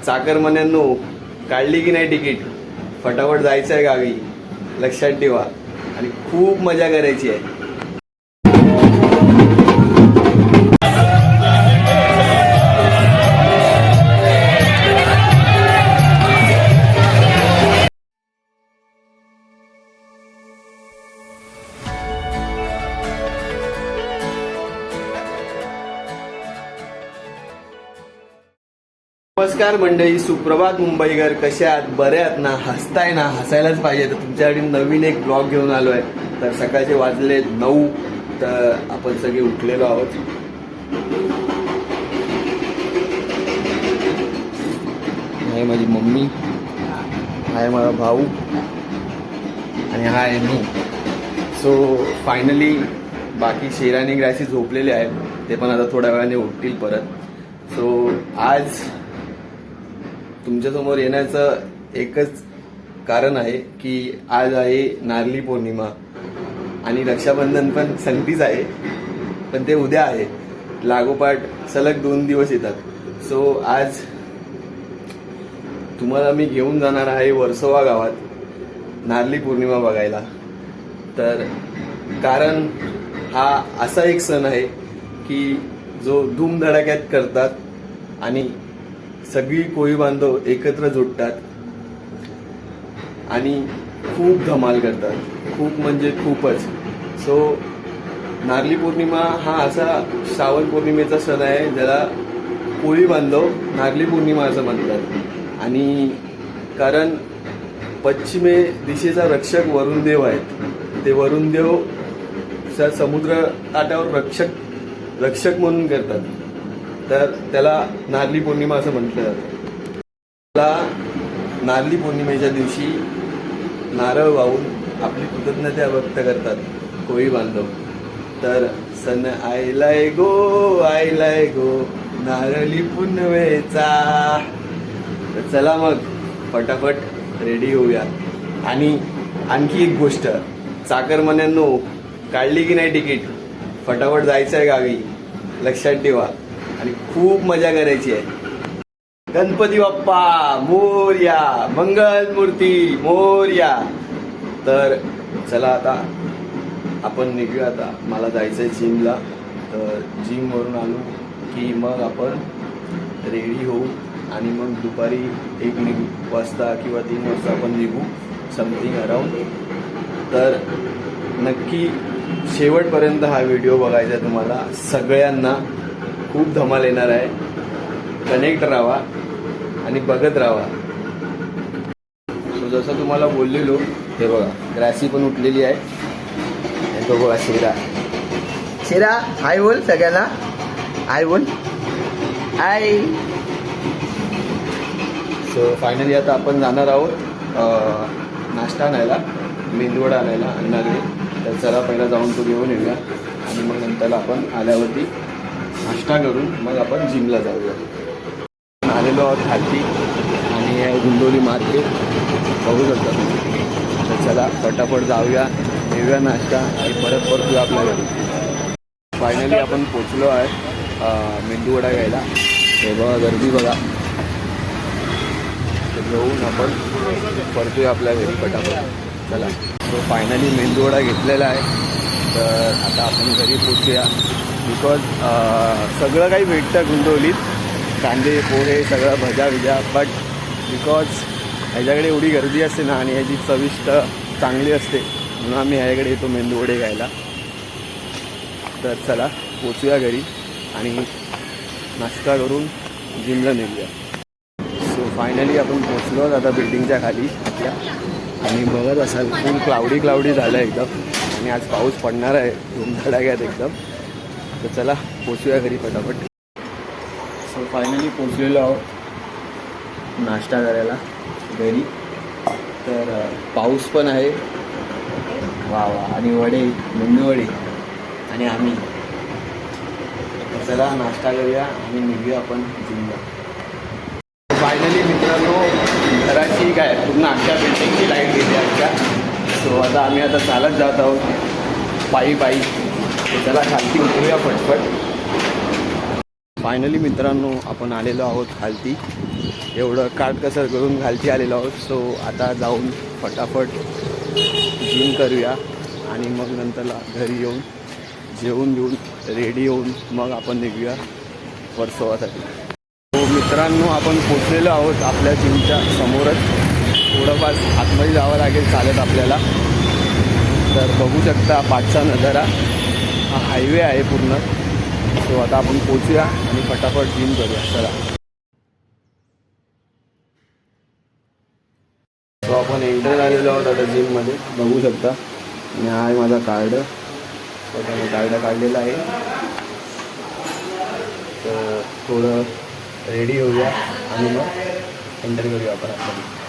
चाकरमान्यांनो, काढली की नाही तिकीट? फटाफट जायचं आहे गावी, लक्षात ठेवा. आणि खूप मजा करायची आहे. नमस्कार मंडळी, सुप्रभात मुंबईकर. कसे आहात? बरे आहात ना? हसताय ना? हसायलाच पाहिजे. तर तुमच्यासाठी नवीन एक ब्लॉग घेऊन आलो आहे. तर सकाळचे वाजले 9. तर आपण सगळे उठलेलो आहोत. आहे माझी मम्मी, आहे माझा भाऊ आणि हा आहे मी. सो फायनली बाकी शेरानी ग्रॅसी झोपलेले आहेत, ते पण आता थोड्या वेळाने उठतील परत. सो आज तुमच्यासमोर येण्याचं एकच कारण आहे की आज आहे नारळी पौर्णिमा आणि रक्षाबंधन पण संगतीच आहे, पण ते उद्या आहे. लागोपाठ सलग 2 दिवस येतात. सो आज तुम्हाला मी घेऊन जाणार आहे वर्सोवा गावात नारळी पौर्णिमा बघायला. तर कारण हा असा एक सण आहे की जो धूमधडाक्यात करतात आणि सगळी कोळी बांधव एकत्र जुटतात आणि खूप धमाल करतात, खूप म्हणजे खूपच. सो नारळी पौर्णिमा हा असा श्रावण पौर्णिमेचा सण आहे ज्याला कोळी बांधव नारळी पौर्णिमा असं म्हणतात. आणि कारण पश्चिमे दिशेचा रक्षक वरुणदेव आहेत, ते वरुणदेव समुद्र काठावर रक्षक म्हणून करतात. तर त्याला नारळी पौर्णिमा असं म्हटलं जातं. त्याला नारळी पौर्णिमेच्या दिवशी नारळ वाहून आपली कृतज्ञता व्यक्त करतात कोळी बांधव. तर सण आयलाय गो नारळी पुनवेचा. तर चला मग फटाफट रेडी होऊया. आणि आणखी एक गोष्ट, चाकरमान्यांनो, काढली की नाही तिकीट? फटाफट जायचं आहे गावी, लक्षात ठेवा. आणि खूप मजा करायची आहे. गणपती बाप्पा मोरया, मंगल मूर्ती मोरया. तर चला आता आपण निघूया. आता मला जायचं आहे जिमला. तर जिमवरून आलो की मग आपण रेडी होऊ आणि मग दुपारी 1 वाजता किंवा 3 वाजता आपण निघू, समथिंग अराउंड. तर नक्की शेवटपर्यंत हा व्हिडिओ बघायचा आहे तुम्हाला सगळ्यांना. खूप धमाल येणार आहे. कनेक्ट राहा आणि बघत राहा. जसं तुम्हाला बोललेलो, हे बघा ग्रॅसी पण उठलेली आहे. आणि तो बघा शेरा हाय बोल सगळ्यांना, हाय बोल, हाय. सो फायनली आता आपण जाणार आहोत नाश्ता आणायला, मेंदूवडा आणायला अन्नाकडे. तर चला पहिला जाऊन तो घेऊन येऊया आणि मग नंतर आपण आल्यावरती नाश्ता करून मग आपण जिमला जाऊया. आलेलो आहोत खालती आणि गुंडोली मार्केट बघू शकता. तर चला फटाफट जाऊया, घेऊया नाश्ता आणि परत परतूया आपल्या घरी. फायनली आपण पोचलो आहे मेंदूवडा घ्यायला. हे बघा गर्दी बघा. तर घेऊन आपण परतूया आपल्या घरी फटाफट. चला. सो फायनली मेंदूवडा घेतलेला आहे. तर आता आपण घरी पोचूया. बिकॉज सगळं काही भेटतं गुंडोलीत, कांदे पोहे सगळं भजा विजा. बट बिकॉज ह्याच्याकडे एवढी गर्दी असते ना आणि ह्याची चविष्ट चांगली असते, म्हणून आम्ही ह्याच्याकडे येतो मेंदूवडे घ्यायला. तर चला पोचूया घरी आणि नाश्ता करून जिमला निघूया. सो फायनली आपण पोचलो आता बिल्डिंगच्या खाली आपल्या. आणि बघत असाल फुल क्लाउडी झालं एकदम आणि आज पाऊस पडणार आहे धुमधडाक्यात एकदम. तर चला पोचूया घरी फटाफट. सो फायनली पोचलेलो आहोत नाश्ता करायला घरी. तर पाऊस पण आहे, वा वा. आणि वडे, मेंदूवडे आणि आम्ही. चला नाश्ता करूया आणि निघूया आपण जिमला. फायनली मित्रांनो, घराची काय पूर्ण आमच्या बिल्डिंगची लाईट गेली आमच्या. सो आता आम्ही चालत जात आहोत पायी. चला खालती उतरूया फटफट. फायनली मित्रांनो आपण आलेलो आहोत खालती एवढं काटकसर करून घालती आलेलो आहोत. सो आता जाऊन फटाफट जिम करूया आणि मग नंतरला घरी येऊन जेवून घेऊन रेडी होऊन मग आपण निघूया वर्सोवासाठी. तो मित्रांनो आपण पोचलेलो आहोत आपल्या जिमच्या समोरच. थोडंफार आतमध्ये जावं लागेल चालत आपल्याला. तर बघू शकता पाठचा नजारा, हा हायवे आहे पूर्ण. सो आता आपण पोचूया आणि फटाफट जिम करूया. चला. सो आपण एंटर झालेलो आहोत आता जिममध्ये. बघू शकता आणि हा आहे माझा कार्ड. मी कार्ड काढलेला आहे. तर थोडं रेडी होऊया आणि मग एंटर करूया आपण आतमध्ये.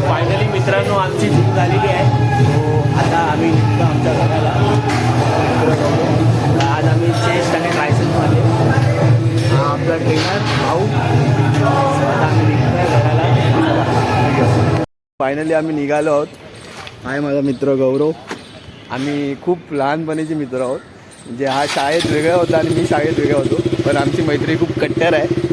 फायनली मित्रांनो आमची जिम झालेली आहे. सो आता आम्ही निघतो आमच्या घराला. आज आम्ही चेस्ट आणि ट्रायसेप्समध्ये हा आपला ट्रेनर भाऊ. आता आम्ही निघतोय घराला. फायनली आम्ही निघालो आहोत. आहे माझा मित्र गौरव. आम्ही खूप लहानपणीचे मित्र आहोत. म्हणजे हा शाळेत वेगळा होता आणि मी शाळेत वेगळा होतो. पण आमची मैत्री खूप कट्टर आहे.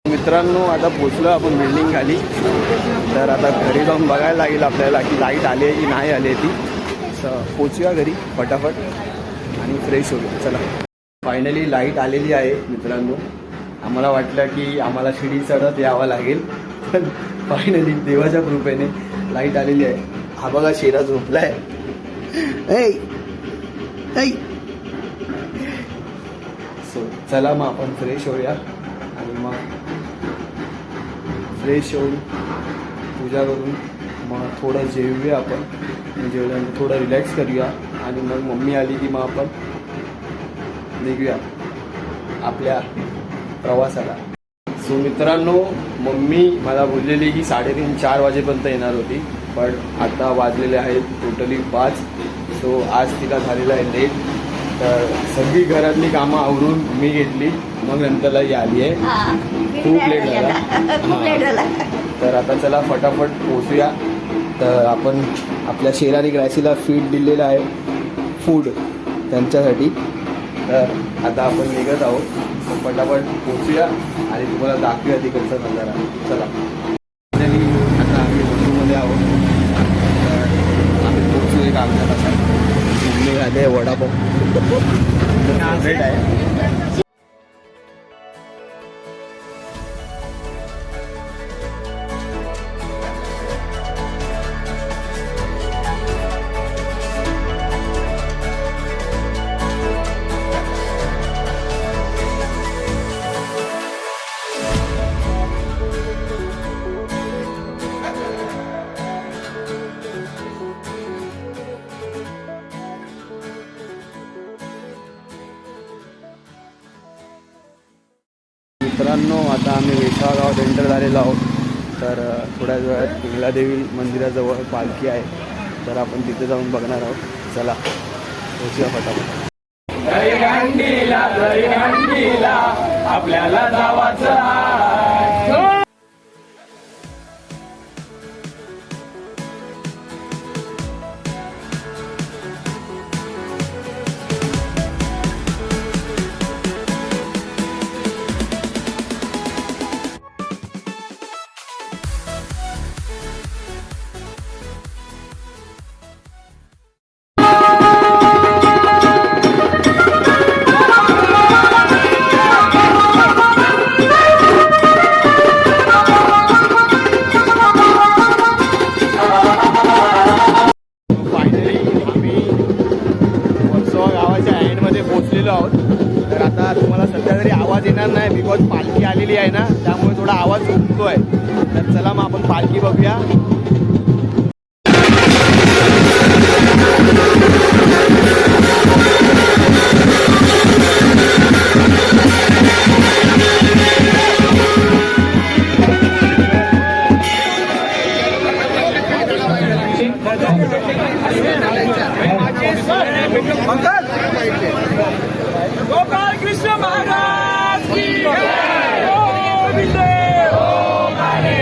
मित्रांनो आता पोचलो आपण बिल्डिंग खाली. तर आता घरी जाऊन बघायला लागेल आपल्याला की लाईट आली आहे की नाही आली आहे ती. पोचूया घरी फटाफट आणि फ्रेश होऊया. चला. फायनली लाईट आलेली आहे मित्रांनो. आम्हाला वाटलं की आम्हाला शिडी चढत यावं लागेल, पण फायनली देवाच्या कृपेने लाईट आलेली आहे. हा बघा शेरा झोपलाय. सो चला मग आपण फ्रेश होऊया आणि मग फ्रेश होऊन पूजा करून मग थोडं जेवूया आपण. जेवल्यानंतर थोडं रिलॅक्स करूया आणि मग मम्मी आली की मग आपण निघूया आपल्या प्रवासाला. सो मित्रांनो मम्मी मला बोललेली की 3:30-4 वाजेपर्यंत येणार होती, पण आता वाजलेले आहेत टोटली 5. सो आज तिला झालेलं आहे लेट. तर सगळी घरातली कामं आवरून मी घेतली, मग नंतरला ही आली आहे. खूप लेट झाला. तर आता चला फटाफट पोचूया. तर आपण आपल्या शेरानी ग्रॅसीला फीड दिलेलं आहे, फूड त्यांच्यासाठी. तर आता आपण निघत आहोत. फटाफट पोचूया आणि तुम्हाला दाखवूया तिकडचा नजारा. चला. आता आम्ही वस्तूमध्ये आहोत. तर आम्ही पोचू एक अर्ध्या तासात. मी आले वडापाव फेवरेट आहे. मित्रांनो आता आम्ही वेसावा गावात एंटर झालेलो आहोत. तर थोड्या वेळात पिंगलादेवी मंदिराजवळ पालखी आहे, तर आपण तिथे जाऊन बघणार आहोत. चला पोहोचूया फटाफट. आपल्याला जावाचं आहे. फायनली आम्ही वर्सोवा गावाच्या एंडमध्ये पोहोचलेलो आहोत. तर आता तुम्हाला सध्या तरी आवाज येणार नाही, बिकॉज पालखी आलेली आहे ना, त्यामुळे थोडा आवाज घुमतो आहे. तर चला मग आपण पालखी बघूया. गोपाल कृष्ण महाराज की जय. गोविंद ओम हरे.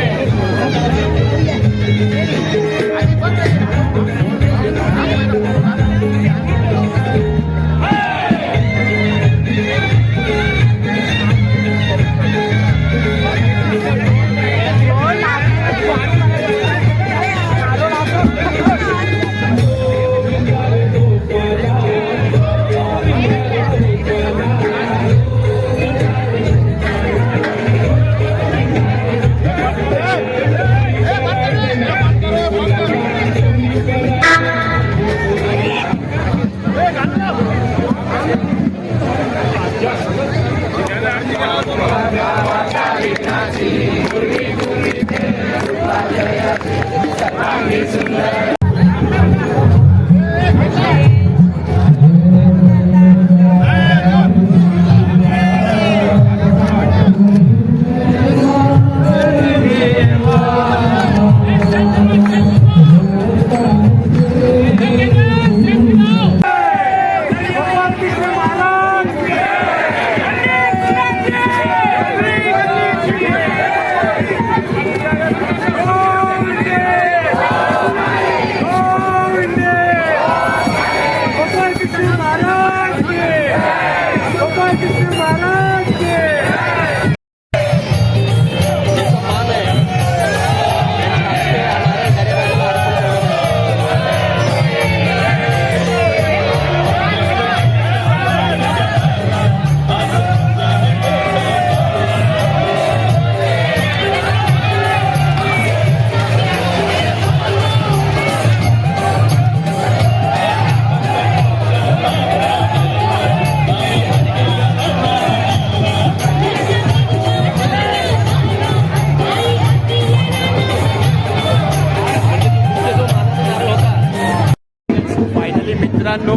मित्रांनो,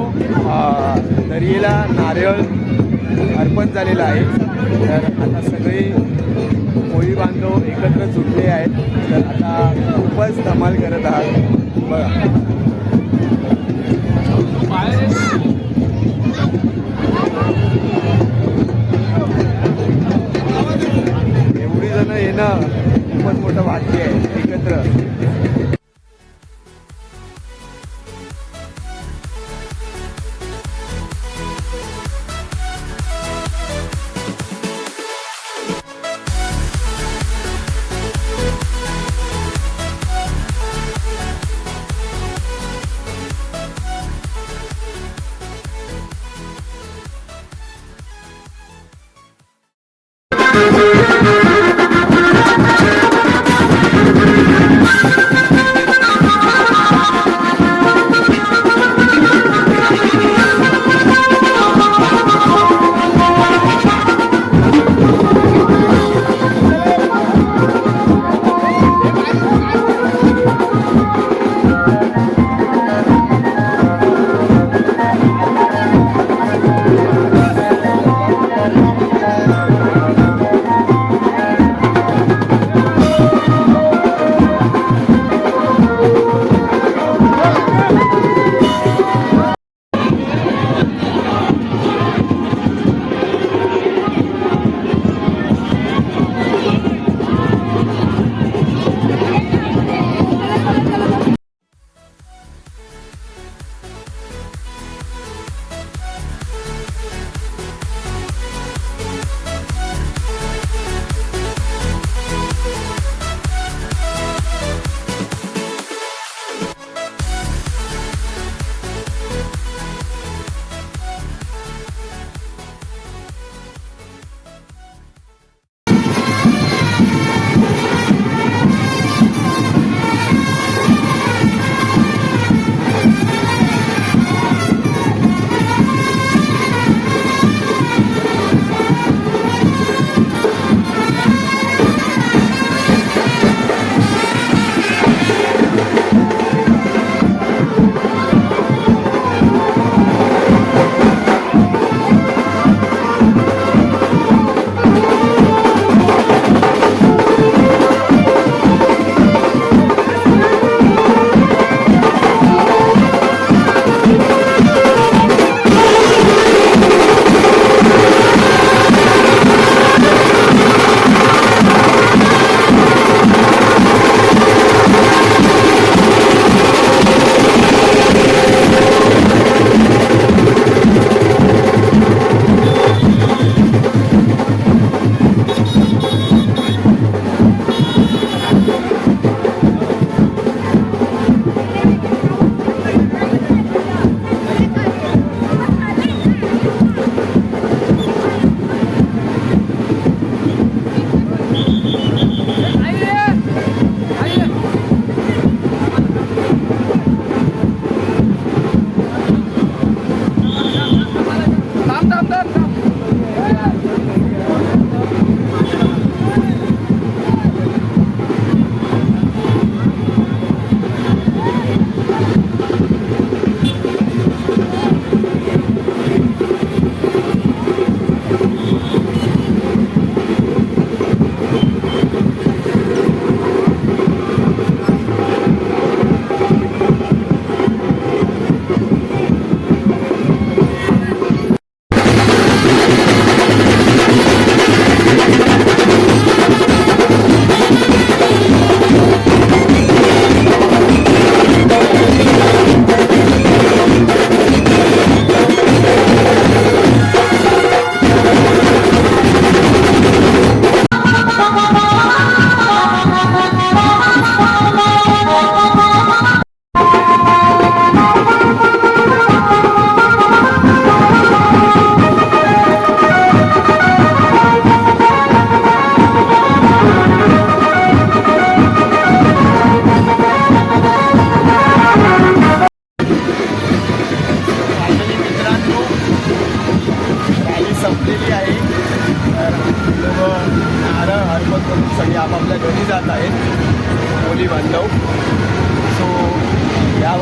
दर्येला नारळ अर्पण झालेलं आहे. तर आता सगळे कोळी बांधव एकत्र जुळले आहेत. तर आता खूपच धमाल करत आहात बघा. एवढी जण येणं खूपच मोठं भाग्य आहे एकत्र.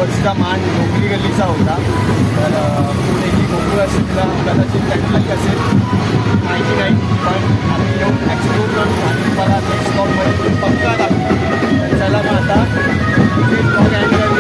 यावर्षीचा मान डोंगरी गल्लीचा होता. तर पुढे ही गोकुळ असलेला कदाचित त्यांनाही असेल माहिती नाही, पण आम्ही येऊन एक्सप्लोर करू आणि तुम्हाला नेक्स्ट ब्लॉगमध्ये पक्का दाखवू. तर चला मग आता ब्लॉग एंड